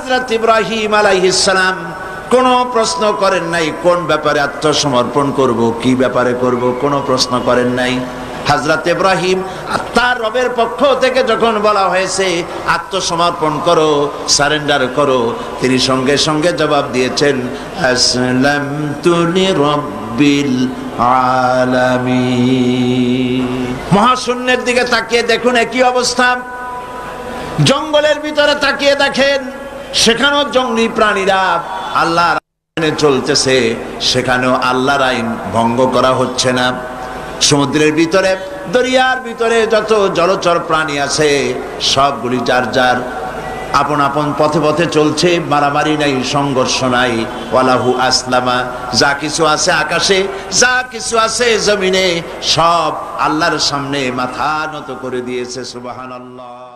হযরত ইব্রাহিম আলাইহিস সালাম কোনো প্রশ্ন করেন নাই কোন ব্যাপারে আত্মসমর্পণ করব, কি ব্যাপারে করব, কোনো প্রশ্ন করেন নাই। হযরত ইব্রাহিম তার রবের পক্ষ থেকে যখন বলা হয়েছে আত্মসমর্পণ করো, সারেন্ডার করো, তিনি সঙ্গে সঙ্গে জবাব দিয়েছেন আসলামতু লিরাব্বিল আলামিন। মহাশূন্যের দিকে তাকিয়ে দেখুন একই অবস্থা, জঙ্গলের ভিতরে তাকিয়ে দেখেন সেখানেও জঙ্গলি প্রাণীরা আল্লাহর আইনে চলতেছে, সেখানেও আল্লাহর আইন ভঙ্গ করা হচ্ছে না। সমুদ্রের ভিতরে, দরিয়ার ভিতরে যত জলচর প্রাণী আছে সবগুলি যার যার আপন আপন পথে পথে চলছে, মারামারি নাই, সংঘর্ষ নাই। ওয়ালাহু আসলামা, যা কিছু আছে আকাশে, যা কিছু আছে জমিনে, সব আল্লাহর সামনে মাথা নত করে দিয়েছে। সুবহানাল্লাহ।